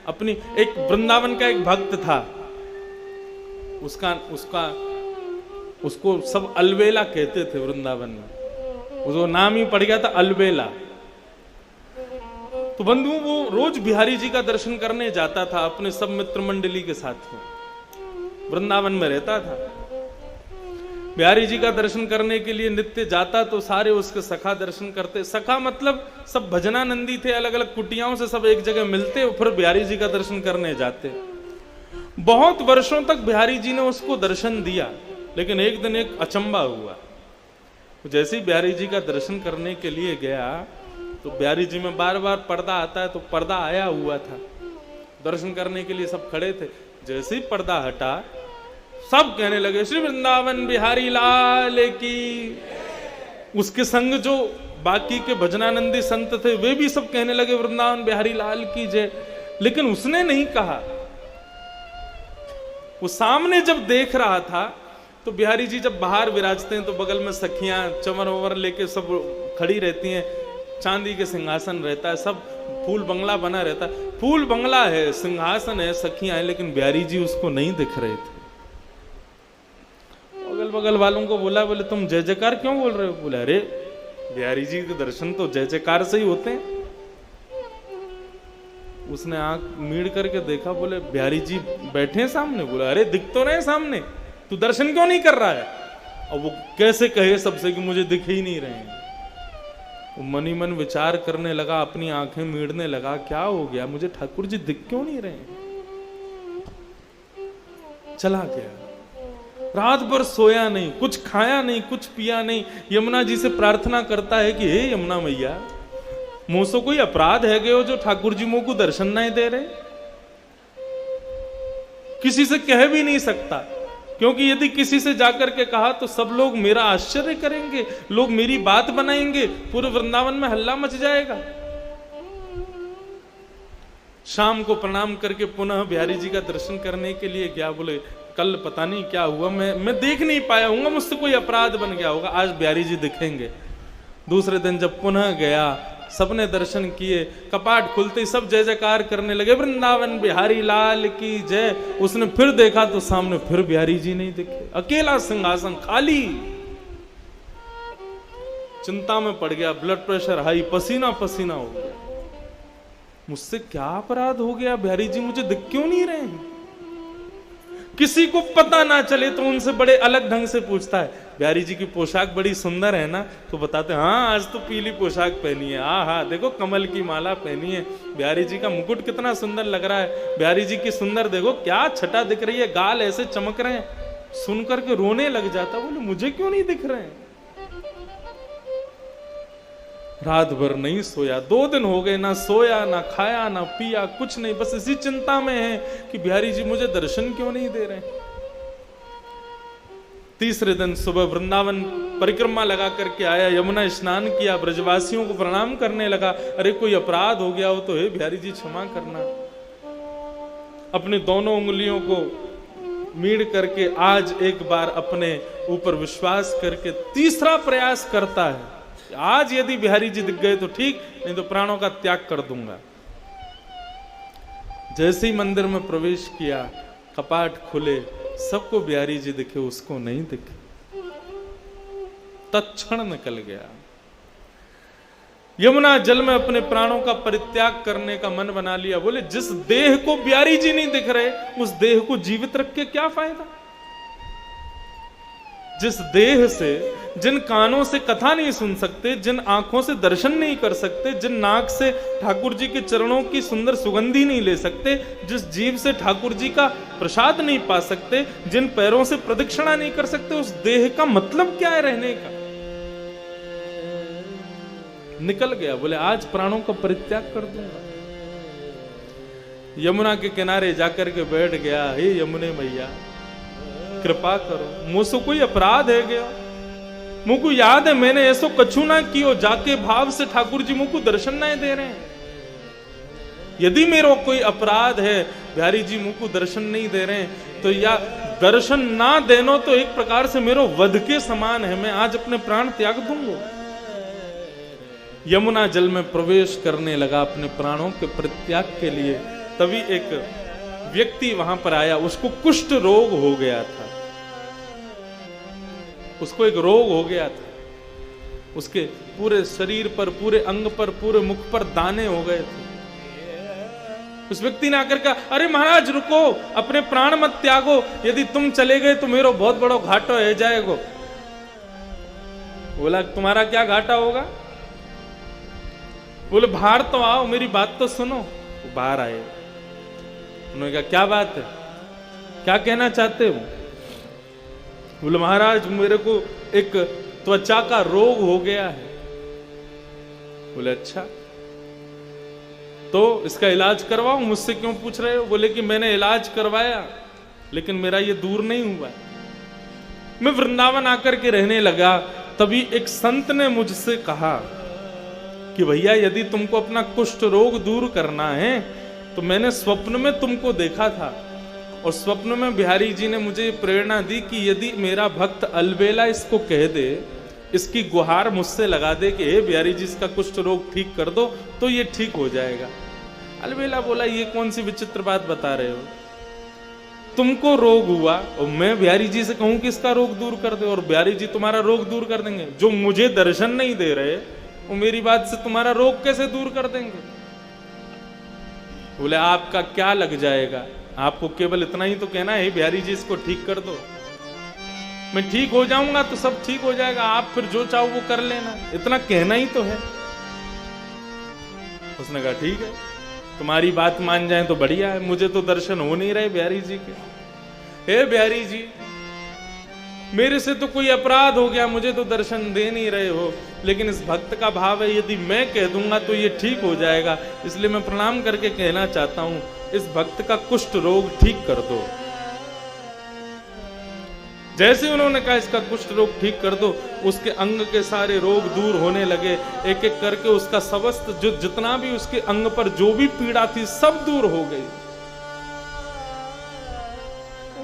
अपनी एक वृंदावन का एक भक्त था, उसको सब अलबेला कहते थे वृंदावन में, उसको नाम ही पड़ गया था अलबेला। तो बंधु वो रोज बिहारी जी का दर्शन करने जाता था अपने सब मित्र मंडली के साथ में, वृंदावन में रहता था। बिहारी जी का दर्शन करने के लिए नित्य जाता तो सारे उसके सखा दर्शन करते। सखा मतलब सब भजनानंदी थे, अलग अलग कुटियाओं से सब एक जगह मिलते और फिर बिहारी जी का दर्शन करने जाते। बहुत वर्षों तक बिहारी जी ने उसको दर्शन दिया, लेकिन एक दिन एक अचंबा हुआ। जैसे ही बिहारी जी का दर्शन करने के लिए गया तो बिहारी जी में बार बार पर्दा आता है, तो पर्दा आया हुआ था, दर्शन करने के लिए सब खड़े थे। जैसे ही पर्दा हटा सब कहने लगे श्री वृंदावन बिहारी लाल की। उसके संग जो बाकी के भजनानंदी संत थे वे भी सब कहने लगे वृंदावन बिहारी लाल की जय, लेकिन उसने नहीं कहा। वो सामने जब देख रहा था तो बिहारी जी जब बाहर विराजते हैं तो बगल में सखियां चमर वमर लेके सब खड़ी रहती हैं, चांदी के सिंहासन रहता है, सब फूल बंगला बना रहता है। फूल बंगला है, सिंहासन है, सखियां हैं, लेकिन बिहारी जी उसको नहीं दिख रहे थे। अगल बगल वालों को बोला, बोले तुम जय जयकार क्यों बोल रहे हो? बोले अरे बिहारी जी के दर्शन तो जय जयकार से ही होते हैं। उसने आंख मीड़ करके देखा, बोले बिहारी जी बैठे हैं सामने। बोला अरे दिख तो रहे सामने, तू दर्शन क्यों नहीं कर रहा है? और वो कैसे कहे सबसे कि मुझे दिख ही नहीं रहे हैं। वो मनी मन विचार करने लगा, अपनी आंखें मीड़ने लगा, क्या हो गया, मुझे ठाकुर जी दिख क्यों नहीं रहे हैं? चला गया, रात भर सोया नहीं, कुछ खाया नहीं, कुछ पिया नहीं। यमुना जी से प्रार्थना करता है कि हे यमुना मैया, मुझसे कोई अपराध है गयो जो ठाकुर जी मुझको दर्शन नहीं दे रहे? किसी से कह भी नहीं सकता, क्योंकि यदि किसी से जाकर के कहा तो सब लोग मेरा आश्चर्य करेंगे, लोग मेरी बात बनाएंगे, पूरे वृंदावन में हल्ला मच जाएगा। शाम को प्रणाम करके पुनः बिहारी जी का दर्शन करने के लिए गया। बोले कल पता नहीं क्या हुआ, मैं देख नहीं पाया हूँ, मुझसे कोई अपराध बन गया होगा, आज बिहारी जी दिखेंगे। दूसरे दिन जब पुनः गया, सबने दर्शन किए, कपाट खुलते ही सब जय जयकार करने लगे, वृंदावन बिहारी लाल की जय। उसने फिर देखा तो सामने फिर बिहारी जी नहीं दिखे, अकेला सिंहासन खाली। चिंता में पड़ गया, ब्लड प्रेशर हाई, पसीना पसीना हो गया। मुझसे क्या अपराध हो गया, बिहारी जी मुझे दिख क्यों नहीं रहे हैं? किसी को पता ना चले तो उनसे बड़े अलग ढंग से पूछता है, बिहारी जी की पोशाक बड़ी सुंदर है ना? तो बताते हैं हाँ आज तो पीली पोशाक पहनी है, हाँ देखो कमल की माला पहनी है, बिहारी जी का मुकुट कितना सुंदर लग रहा है, बिहारी जी की सुंदर देखो क्या छटा दिख रही है, गाल ऐसे चमक रहे हैं। सुन करके रोने लग जाता, बोले मुझे क्यों नहीं दिख रहे हैं? रात भर नहीं सोया, 2 दिन हो गए, ना सोया ना खाया ना पिया, कुछ नहीं, बस इसी चिंता में है कि बिहारी जी मुझे दर्शन क्यों नहीं दे रहे। तीसरे दिन सुबह वृंदावन परिक्रमा लगा करके आया, यमुना स्नान किया, ब्रजवासियों को प्रणाम करने लगा। अरे कोई अपराध हो गया हो तो हे बिहारी जी क्षमा करना। अपनी दोनों उंगलियों को मीड़ करके आज एक बार अपने ऊपर विश्वास करके तीसरा प्रयास करता है, आज यदि बिहारी जी दिख गए तो ठीक, नहीं तो प्राणों का त्याग कर दूंगा। जैसे ही मंदिर में प्रवेश किया, कपाट खुले, सबको बिहारी जी दिखे, उसको नहीं दिखे। तत्क्षण निकल गया। यमुना जल में अपने प्राणों का परित्याग करने का मन बना लिया। बोले जिस देह को बिहारी जी नहीं दिख रहे, उस देह को जीवित रख के क्या फायदा? जिस देह से, जिन कानों से कथा नहीं सुन सकते, जिन आंखों से दर्शन नहीं कर सकते, जिन नाक से ठाकुर जी के चरणों की सुंदर सुगंधी नहीं ले सकते, जिस जीभ से ठाकुर जी का प्रसाद नहीं पा सकते, जिन पैरों से प्रदक्षिणा नहीं कर सकते, उस देह का मतलब क्या है रहने का? निकल गया। बोले आज प्राणों का परित्याग कर दूंगा। यमुना के किनारे जाकर के बैठ गया। हे यमुने मैया कृपा करो, मुझसे कोई अपराध है गया? मुझको याद है मैंने ऐसो कछु ना कियो, जाके भाव से ठाकुर जी मुझको दर्शन नहीं दे रहे हैं। यदि मेरा कोई अपराध है, बिहारी जी मुझको दर्शन नहीं दे रहे हैं, तो या दर्शन ना देनो तो एक प्रकार से मेरा वध के समान है, मैं आज अपने प्राण त्याग दूंगा। यमुना जल में प्रवेश करने लगा अपने प्राणों के परित्याग के लिए। तभी एक व्यक्ति वहां पर आया, उसको कुष्ठ रोग हो गया था, उसको एक रोग हो गया था, उसके पूरे शरीर पर, पूरे अंग पर, पूरे मुख पर दाने हो गए थे। उस व्यक्ति ने आकर कहा, अरे महाराज रुको, अपने प्राण मत त्यागो, यदि तुम चले गए तो मेरा बहुत बड़ा घाटा हो जाएगा। बोला तुम्हारा क्या घाटा होगा? बोले बाहर तो आओ, मेरी बात तो सुनो। वो बाहर आए, उन्होंने कहा क्या बात है, क्या कहना चाहते हो? बोले महाराज मेरे को एक त्वचा का रोग हो गया है। बोले अच्छा, तो इसका इलाज करवाओ, मुझसे क्यों पूछ रहे हो? बोले कि मैंने इलाज करवाया लेकिन मेरा ये दूर नहीं हुआ। मैं वृंदावन आकर के रहने लगा, तभी एक संत ने मुझसे कहा कि भैया यदि तुमको अपना कुष्ठ रोग दूर करना है तो मैंने स्वप्न में तुमको देखा था, और स्वप्न में बिहारी जी ने मुझे प्रेरणा दी कि यदि मेरा भक्त अलबेला इसको कह दे, इसकी गुहार मुझसे लगा दे कि हे बिहारी जी इसका कुष्ठ रोग ठीक कर दो, तो ये ठीक हो जाएगा। अलबेला बोला ये कौन सी विचित्र बात बता रहे हो, तुमको रोग हुआ और मैं बिहारी जी से कहूं कि इसका रोग दूर कर दे, और बिहारी जी तुम्हारा रोग दूर कर देंगे? जो मुझे दर्शन नहीं दे रहे वो मेरी बात से तुम्हारा रोग कैसे दूर कर देंगे? बोले आपका क्या लग जाएगा, आपको केवल इतना ही तो कहना है बिहारी जी इसको ठीक कर दो, मैं ठीक हो जाऊंगा तो सब ठीक हो जाएगा, आप फिर जो चाहो वो कर लेना, इतना कहना ही तो है। उसने कहा ठीक है, तुम्हारी बात मान जाए तो बढ़िया है, मुझे तो दर्शन हो नहीं रहे बिहारी जी के। हे बिहारी जी मेरे से तो कोई अपराध हो गया, मुझे तो दर्शन दे नहीं रहे हो, लेकिन इस भक्त का भाव है यदि मैं कह दूंगा तो ये ठीक हो जाएगा, इसलिए मैं प्रणाम करके कहना चाहता हूं इस भक्त का कुष्ठ रोग ठीक कर दो। जैसे उन्होंने कहा इसका कुष्ठ रोग ठीक कर दो, उसके अंग के सारे रोग दूर होने लगे, एक एक करके उसका समस्त जो जितना भी उसके अंग पर जो भी पीड़ा थी सब दूर हो गई।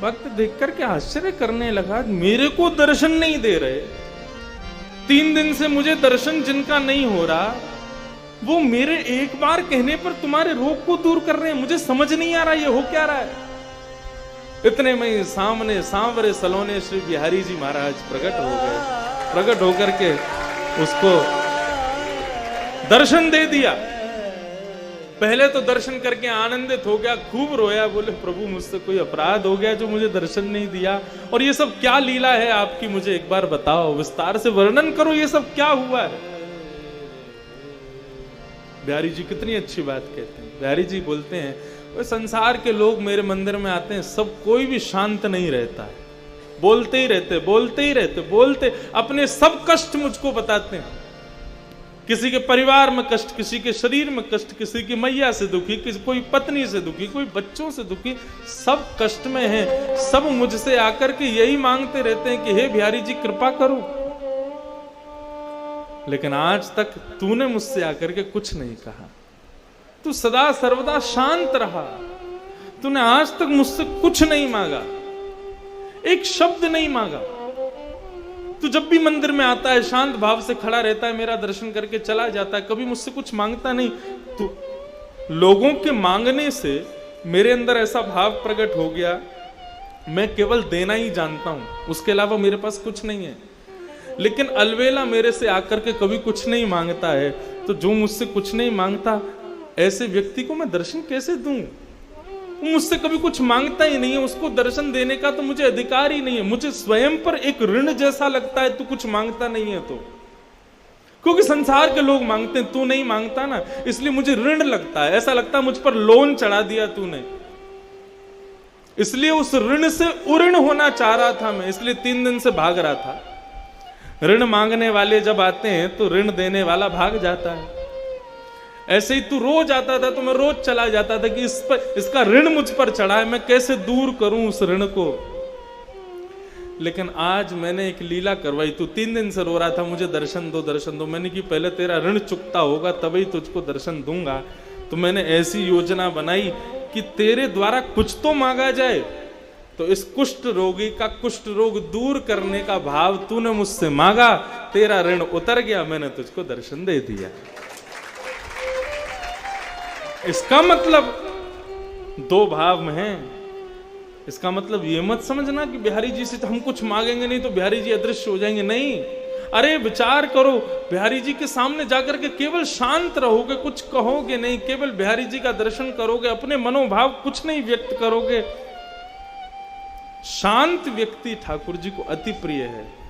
भक्त देख करके आश्चर्य करने लगा, मेरे को दर्शन नहीं दे रहे, 3 दिन से मुझे दर्शन जिनका नहीं हो रहा, वो मेरे एक बार कहने पर तुम्हारे रोग को दूर कर रहे हैं, मुझे समझ नहीं आ रहा ये हो क्या रहा है। इतने में सामने सांवरे सलोने श्री बिहारी जी महाराज प्रकट हो गए, प्रकट होकर के उसको दर्शन दे दिया। पहले तो दर्शन करके आनंदित हो गया, खूब रोया, बोले प्रभु मुझसे कोई अपराध हो गया जो मुझे दर्शन नहीं दिया, और ये सब क्या लीला है आपकी, मुझे एक बार बताओ, विस्तार से वर्णन करो, ये सब क्या हुआ है। बिहारी जी कितनी अच्छी बात कहते हैं। बिहारी जी बोलते हैं संसार के लोग मेरे मंदिर में आते हैं, सब कोई भी शांत नहीं रहता है, बोलते ही रहते, बोलते ही रहते, बोलते अपने सब कष्ट मुझको बताते हैं, किसी के परिवार में कष्ट, किसी के शरीर में कष्ट, किसी की मैया से दुखी, किसी कोई पत्नी से दुखी, कोई बच्चों से दुखी, सब कष्ट में हैं, सब मुझसे आकर के यही मांगते रहते हैं कि हे बिहारी जी कृपा करो, लेकिन आज तक तूने मुझसे आकर के कुछ नहीं कहा, तू सदा सर्वदा शांत रहा, तूने आज तक मुझसे कुछ नहीं मांगा, एक शब्द नहीं मांगा, तू जब भी मंदिर में आता है शांत भाव से खड़ा रहता है, मेरा दर्शन करके चला जाता है, कभी मुझसे कुछ मांगता नहीं। तो लोगों के मांगने से मेरे अंदर ऐसा भाव प्रकट हो गया, मैं केवल देना ही जानता हूं, उसके अलावा मेरे पास कुछ नहीं है। लेकिन अलवेला मेरे से आकर के कभी कुछ नहीं मांगता है, तो जो मुझसे कुछ नहीं मांगता ऐसे व्यक्ति को मैं दर्शन कैसे दूं? वो मुझसे कभी कुछ मांगता ही नहीं है, उसको दर्शन देने का तो मुझे अधिकार ही नहीं है, मुझे स्वयं पर एक ऋण जैसा लगता है तू कुछ मांगता नहीं है तो, क्योंकि संसार के लोग मांगते हैं, तू नहीं मांगता ना, इसलिए मुझे ऋण लगता है, ऐसा लगता है मुझ पर लोन चढ़ा दिया तूने, इसलिए उस ऋण से उऋण होना चाह रहा था मैं, इसलिए 3 दिन से भाग रहा था। ऋण मांगने वाले जब आते हैं तो ऋण देने वाला भाग जाता है, ऐसे ही तू रोज आता था तो मैं रोज चला जाता था कि इसका ऋण मुझ पर चढ़ा है, मैं कैसे दूर करूं उस ऋण को। लेकिन आज मैंने एक लीला करवाई, तू 3 दिन से रो रहा था मुझे दर्शन दो दर्शन दो, मैंने कि पहले तेरा ऋण चुकता होगा तभी तुझको दर्शन दूंगा। तो मैंने ऐसी योजना बनाई कि तेरे द्वारा कुछ तो मांगा जाए, तो इस कुष्ठ रोगी का कुष्ठ रोग दूर करने का भाव तूने मुझसे मांगा, तेरा ऋण उतर गया, मैंने तुझको दर्शन दे दिया। इसका मतलब दो भाव में है। इसका मतलब ये मत समझना कि बिहारी जी से तो हम कुछ मांगेंगे नहीं तो बिहारी जी अदृश्य हो जाएंगे, नहीं। अरे विचार करो, बिहारी जी के सामने जाकर के केवल शांत रहोगे, कुछ कहोगे नहीं, केवल बिहारी जी का दर्शन करोगे, अपने मनोभाव कुछ नहीं व्यक्त करोगे। शांत व्यक्ति ठाकुर जी को अति प्रिय है।